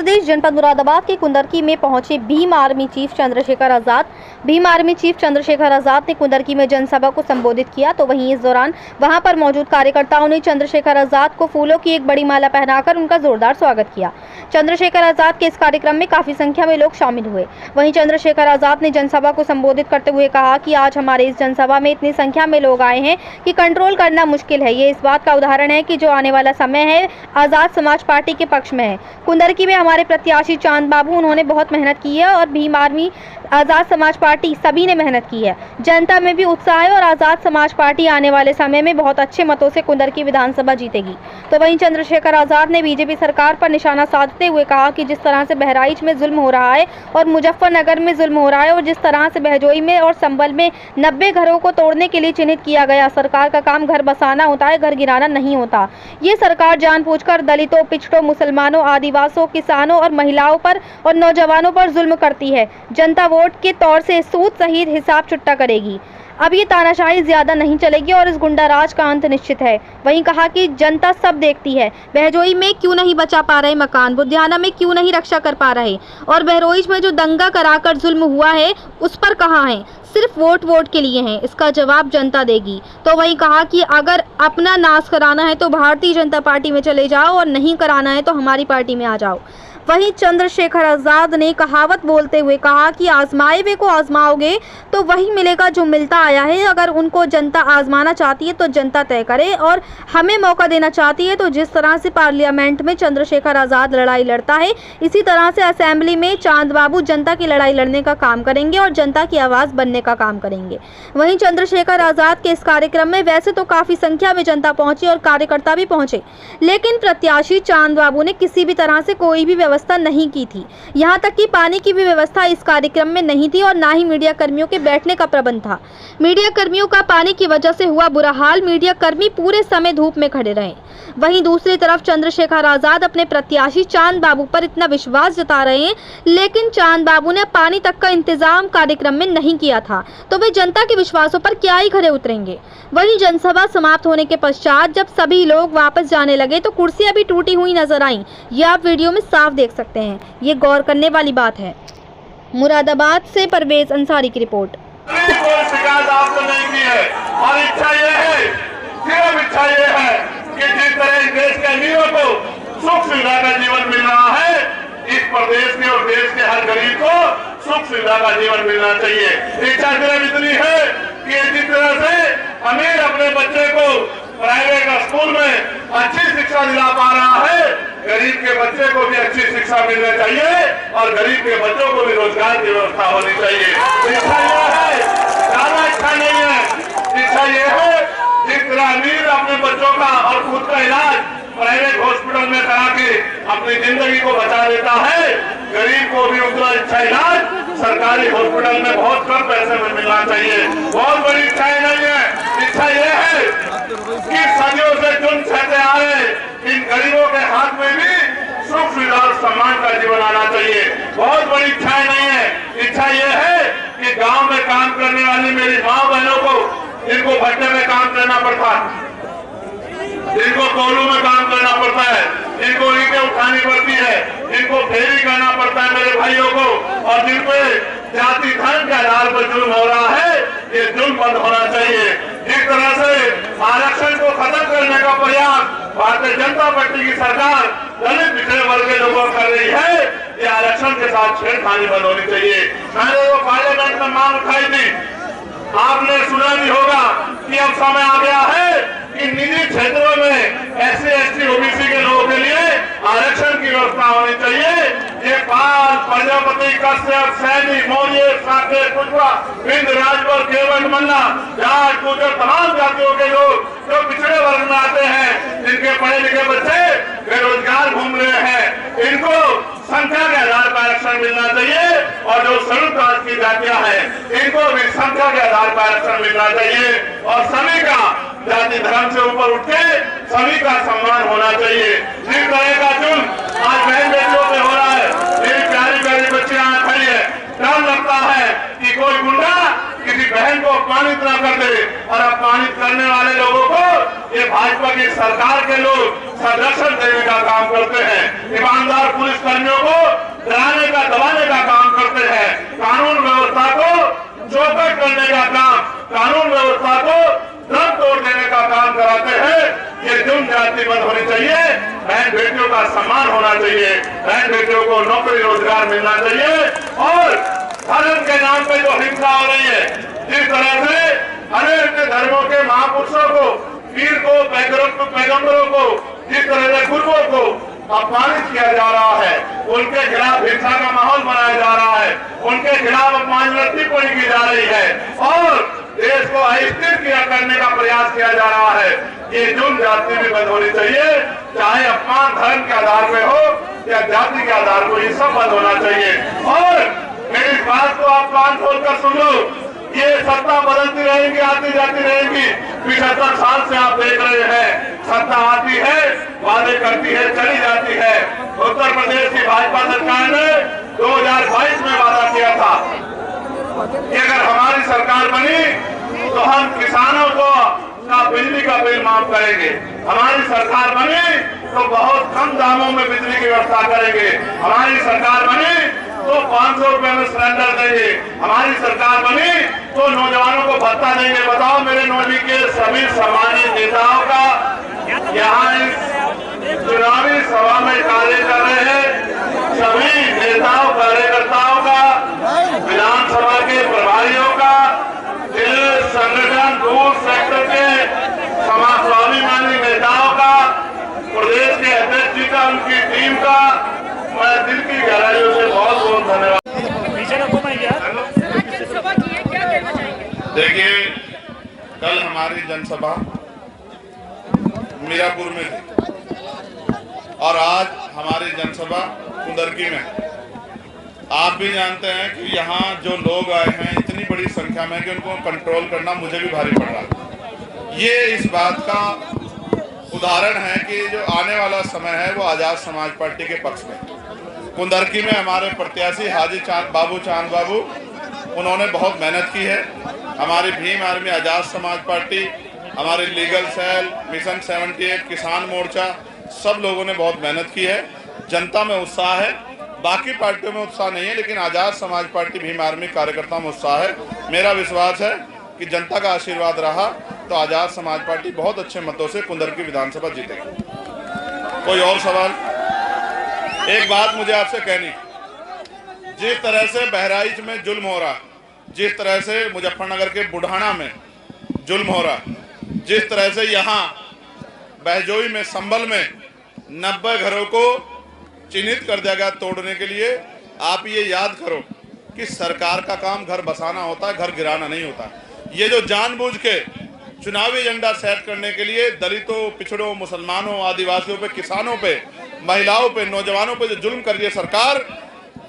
प्रदेश जनपद मुरादाबाद के कुंदरकी में पहुंचे Bhim army chief Chandrashekhar Azad. Bhim army chief Chandrashekhar Azad ने कुंदरकी में जनसभा को संबोधित किया, तो वहीं इस दौरान वहां पर मौजूद कार्यकर्ताओं ने चंद्रशेखर आजाद को फूलों की एक बड़ी माला पहनाकर उनका जोरदार स्वागत किया। चंद्रशेखर आजाद के इस कार्यक्रम में काफी संख्या में लोग शामिल हुए। वहीं चंद्रशेखर आजाद ने जनसभा को संबोधित करते हुए कहा कि आज हमारे इस जनसभा में इतनी संख्या में लोग आए हैं कि कंट्रोल करना मुश्किल है। ये इस बात का उदाहरण है कि जो आने वाला समय है आजाद समाज पार्टी के पक्ष में है। कुंदरकी में हमारे प्रत्याशी चांद बाबू, उन्होंने बहुत मेहनत की है और भीम आर्मी, आजाद समाज पार्टी सभी ने मेहनत की है। जनता में भी उत्साह है और आजाद समाज पार्टी आने वाले समय में बहुत अच्छे मतों से कुंदरकी विधानसभा जीतेगी। तो वहीं चंद्रशेखर आजाद ने बीजेपी सरकार पर निशाना साधते हुए कहा कि जिस तरह से बहराइच में जुल्म हो रहा है और मुजफ्फरनगर में जुल्म हो रहा है और जिस तरह से बहजोई में और संबल में 90 घरों को तोड़ने के लिए चिन्हित किया गया, सरकार का काम घर बसाना होता है, घर गिराना नहीं होता। ये सरकार जानबूझकर दलितों, पिछड़ों, मुसलमानों, आदिवासियों, किसानों और महिलाओं पर और नौजवानों पर जुल्म करती है। जनता वोट के तौर से सूद सहित हिसाब चुकता करेगी। अब ये तानाशाही ज्यादा नहीं चलेगी और इस गुंडा राज का अंत निश्चित है। वहीं कहा कि जनता सब देखती है, बहजोई में क्यों नहीं बचा पा रहे मकान, बुधियाना में क्यों नहीं रक्षा कर पा रहे और बहरोइच में जो दंगा कराकर जुल्म हुआ है उस पर कहाँ है, सिर्फ वोट के लिए हैं। इसका जवाब जनता देगी। तो वहीं कहा कि अगर अपना नाश कराना है तो भारतीय जनता पार्टी में चले जाओ और नहीं कराना है तो हमारी पार्टी में आ जाओ। वहीं चंद्रशेखर आजाद ने कहावत बोलते हुए कहा कि आजमाए हुए को आजमाओगे तो वही मिलेगा जो मिलता आया है। अगर उनको जनता आजमाना चाहती है तो जनता तय करे और हमें मौका देना चाहती है तो जिस तरह से पार्लियामेंट में चंद्रशेखर आजाद लड़ाई लड़ता है, इसी तरह से असेंबली में चांद बाबू जनता की लड़ाई लड़ने का काम करेंगे और जनता की आवाज बनने का काम करेंगे। वहीं चंद्रशेखर आजाद के इस कार्यक्रम में वैसे तो काफी संख्या में जनता पहुंची और कार्यकर्ता भी पहुंचे, लेकिन प्रत्याशी चांद बाबू ने किसी भी तरह से कोई भी व्यवस्था नहीं की थी। यहां तक कि पानी की भी व्यवस्था इस कार्यक्रम में नहीं थी और ना ही मीडिया कर्मियों के बैठने का प्रबंध था। मीडिया कर्मियों का पानी की वजह से हुआ बुरा हाल, मीडिया कर्मी पूरे समय धूप में खड़े रहे। वहीं दूसरी तरफ चंद्रशेखर आजाद अपने प्रत्याशी चांद बाबू पर इतना विश्वास जता रहे हैं, लेकिन चांद बाबू ने पानी तक का इंतजाम कार्यक्रम में नहीं किया था, तो वे जनता के विश्वासों पर क्या ही खरे उतरेंगे। वहीं जनसभा समाप्त होने के पश्चात जब सभी लोग वापस जाने लगे तो कुर्सियां भी टूटी हुई नजर आईं। ये आप वीडियो में साफ देख सकते हैं। ये गौर करने वाली बात है। मुरादाबाद से परवेज अंसारी की रिपोर्ट। कोई शिकायत आपने नहीं की है और इच्छा ये है, सिर्फ इच्छा ये है कि जिस तरह इस देश के अमीरों को सुख सुविधा का जीवन मिल रहा है, इस प्रदेश के और देश के हर गरीब को सुख सुविधा का जीवन मिलना चाहिए। इच्छा सिर्फ इतनी है कि जिस तरह से अमीर अपने बच्चे को प्राइवेट स्कूल में अच्छी शिक्षा दिला पा रहा है, गरीब के बच्चे को भी अच्छी शिक्षा मिलनी चाहिए और गरीब के बच्चों को भी रोजगार की व्यवस्था होनी चाहिए। इच्छा यह है, ज्यादा इच्छा नहीं है। इच्छा यह है जिस तरह अमीर अपने बच्चों का और खुद का इलाज प्राइवेट हॉस्पिटल में करा के अपनी जिंदगी को बचा लेता है, गरीब को भी उतना अच्छा इलाज सरकारी हॉस्पिटल में बहुत कम पैसे में मिलना चाहिए। बहुत बड़ी इच्छाएं नहीं है। इच्छा यह है कि सदियों से जुल्म सहते आ रहे इन गरीबों के हाथ में भी सुख सुविधा और सम्मान का जीवन आना चाहिए। बहुत बड़ी इच्छाएं नहीं है। इच्छा यह है कि गांव में काम करने वाली मेरी माँ बहनों को, जिनको भट्टे में काम करना पड़ता है, जिनको कोल्हू में काम करना पड़ता है, जिनको ईंटें उठानी पड़ती है, जिनको फेरी करना पड़ता है मेरे भाइयों को, और जिन पे जाति धर्म के आधार पर जुल्म हो रहा है, ये जुल्म बंद होना चाहिए। जिस तरह से आरक्षण को खत्म करने का प्रयास भारतीय जनता पार्टी की सरकार दलित पिछड़े वर्ग के लोगों कर रही है, ये आरक्षण के साथ छेड़खानी बंद होनी चाहिए। मैंने वो पार्लियामेंट में मांग उठाई थी, आपने सुना भी होगा कि अब समय आ गया है कि निजी क्षेत्रों में SC, ST, OBC के लोगों के लिए आरक्षण की व्यवस्था होनी चाहिए। ये पाल, प्रजापति, कश्यप, सैनी, मौर्य, साकेत, कुशवा, बिंद, राजभर, केवट, मल्ला, जाट, गुर्जर, तमाम जातियों के लोग जो पिछड़े वर्ग में आते हैं, जिनके पढ़े लिखे बच्चे बेरोजगार घूम रहे हैं, इनको संख्या के आधार पर आरक्षण मिलना चाहिए और जो शेड्यूल कास्ट की जातियां हैं, इनको भी संख्या के आधार पर आरक्षण मिलना चाहिए और सभी का जाति धर्म से ऊपर उठ के सभी का सम्मान होना चाहिए। जिस तरह का जुल्म आज बहन बेटियों पे हो रहा है, मेरी प्यारी प्यारी बच्चियां खड़ी है, डर लगता है कि कोई गुंडा किसी बहन को अपमानित न कर दे और अपमानित करने वाले लोगों को ये भाजपा की सरकार के लोग संरक्षण देने का काम करते हैं। ईमानदार पुलिस कर्मियों को डराने का, दबाने का काम करते हैं। कानून व्यवस्था को चौपट करने का काम, कानून व्यवस्था को दम तोड़ देने का काम कराते हैं। ये जुल्म जाति बंद होनी चाहिए। बहन बेटियों का सम्मान होना चाहिए, बहन बेटियों को नौकरी रोजगार मिलना चाहिए। और धर्म के नाम पे जो हिंसा हो रही है, जिस तरह से अनेक धर्मों के महापुरुषों को, पीर को, पैगंबरों को, जिस तरह से गुरुओं को अपमानित किया जा रहा है, उनके खिलाफ हिंसा का माहौल बनाया जा रहा है, उनके खिलाफ अपमानजनक टिप्पणी की जा रही है और देश को अस्थिर करने का प्रयास किया जा रहा है। ये जुल्म जाति भी बंद होनी चाहिए, चाहे अपमान धर्म के आधार पे हो या जाति के आधार पर, ये सब बंद होना चाहिए। और मेरी इस बात को आप कान खोलकर सुन लो, ये सत्ता बदलती रहेगी, आती जाती रहेगी। 75 साल से आप देख रहे हैं, सत्ता आती है, वादे करती है, चली जाती है। उत्तर प्रदेश की भाजपा सरकार ने 2022 में वादा किया था कि अगर हमारी सरकार बनी तो हम किसानों को का बिजली का बिल माफ करेंगे, हमारी सरकार बनी तो बहुत कम दामों में बिजली की व्यवस्था करेंगे, हमारी सरकार बनी तो 500 रुपए में सिलेंडर देंगे, हमारी सरकार बनी तो नौजवानों को भत्ता देंगे। बताओ मेरे नौजी के सभी सम्मानित नेताओं का यहाँ इस चुनावी सभा में कार्य कर रहे हैं सभी नेताओं कार्यकर्ताओं का, विधानसभा के प्रभारियों का, जिले संगठन दूर सेक्टर के स्वाभिमानी नेताओं का, प्रदेश के अध्यक्ष जी का, उनकी टीम का मैं दिल की गहराइयों से बहुत बहुत धन्यवाद। देखिए, कल हमारी जनसभा मीरापुर में थी और आज हमारी जनसभा कुंदरकी में। आप भी जानते हैं कि यहाँ जो लोग आए हैं इतनी बड़ी संख्या में कि उनको कंट्रोल करना मुझे भी भारी पड़ रहा है। ये इस बात का उदाहरण है कि जो आने वाला समय है वो आजाद समाज पार्टी के पक्ष में। कुंदरकी में हमारे प्रत्याशी हाजी चांद बाबू उन्होंने बहुत मेहनत की है। हमारी भीम आर्मी, आजाद समाज पार्टी, हमारे लीगल सेल, मिशन 78, किसान मोर्चा, सब लोगों ने बहुत मेहनत की है। जनता में उत्साह है, बाकी पार्टियों में उत्साह नहीं है, लेकिन आजाद समाज पार्टी, भीम आर्मी कार्यकर्ताओं में उत्साह है। मेरा विश्वास है कि जनता का आशीर्वाद रहा तो आजाद समाज पार्टी बहुत अच्छे मतों से कुंदरकी विधानसभा जीतेगी। कोई और सवाल? एक बात मुझे आपसे कहनी, जिस तरह से बहराइच में जुल्म हो रहा, जिस तरह से मुजफ्फरनगर के बुढ़ाना में जुल्म हो रहा, जिस तरह से यहाँ बहजोई में, संभल में 90 घरों को चिन्हित कर दिया गया तोड़ने के लिए, आप ये याद करो कि सरकार का काम घर बसाना होता है, घर गिराना नहीं होता। ये जो जानबूझ के चुनावी एजेंडा सेट करने के लिए दलितों, पिछड़ों, मुसलमानों, आदिवासियों पे, किसानों पे, महिलाओं पे, नौजवानों पे जो जुल्म कर रही है सरकार,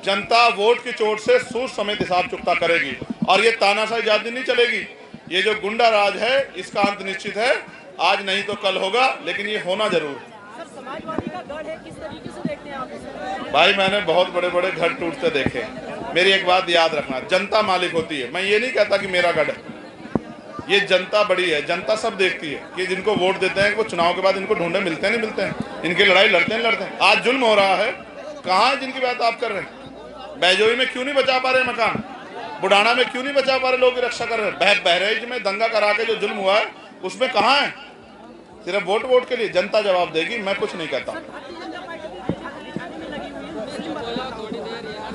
जनता वोट की चोट से सूद समेत हिसाब चुकता करेगी और ये तानाशाही जाति नहीं चलेगी। ये जो गुंडा राज है इसका अंत निश्चित है, आज नहीं तो कल होगा, लेकिन ये होना जरूर। समाजवादी का गढ़ है, किस तरीके से देखते हैं आप? भाई, मैंने बहुत बड़े बड़े घर टूटते देखे। मेरी एक बात याद रखना, जनता मालिक होती है। मैं ये नहीं कहता कि मेरा गढ़ है, ये जनता बड़ी है, जनता सब देखती है कि जिनको वोट देते हैं वो चुनाव के बाद इनको ढूंढे मिलते नहीं मिलते हैं, इनकी लड़ाई लड़ते हैं। आज जुल्म हो रहा है, कहाँ है जिनकी बात आप कर रहे हैं? बैजोई में क्यों नहीं बचा पा रहे मकान? बुढ़ाना में क्यों नहीं बचा पा रहे लोग की रक्षा कर रहे हैं? बहराइच में दंगा करा के जो जुल्म हुआ है उसमें कहाँ है? सिर्फ वोट के लिए। जनता जवाब देगी, मैं कुछ नहीं कहता।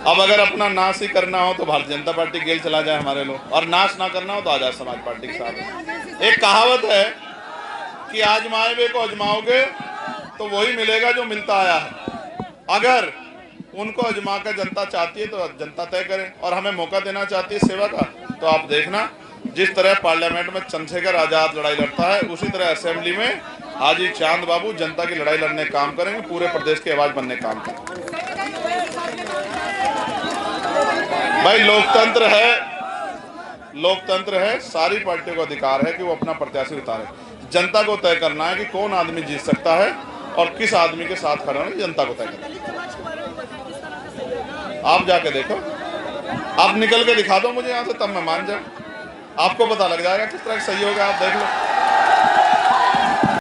अब अगर अपना नाश ही करना हो तो भारतीय जनता पार्टी गेल चला जाए हमारे लोग, और नाश ना करना हो तो आजाद समाज पार्टी के साथ। एक कहावत है कि आजमाए हुए को आजमाओगे तो वही मिलेगा जो मिलता आया है। अगर उनको आजमा कर जनता चाहती है तो जनता तय करे, और हमें मौका देना चाहती है सेवा का, तो आप देखना जिस तरह पार्लियामेंट में चंद्रशेखर आजाद लड़ाई लड़ता है, उसी तरह असेंबली में हाजी चांद बाबू जनता की लड़ाई लड़ने काम करेंगे, पूरे प्रदेश की आवाज बनने काम करेंगे। भाई, लोकतंत्र है, सारी पार्टियों को अधिकार है कि वो अपना प्रत्याशी उतारे। जनता को तय करना है कि कौन आदमी जीत सकता है और किस आदमी के साथ खड़ा है, जनता को तय करना है। आप जाके देखो, आप निकल के दिखा दो मुझे यहाँ से, तब मैं मान जाऊं। आपको पता लग जाएगा किस तरह सही होगा, आप देख लो।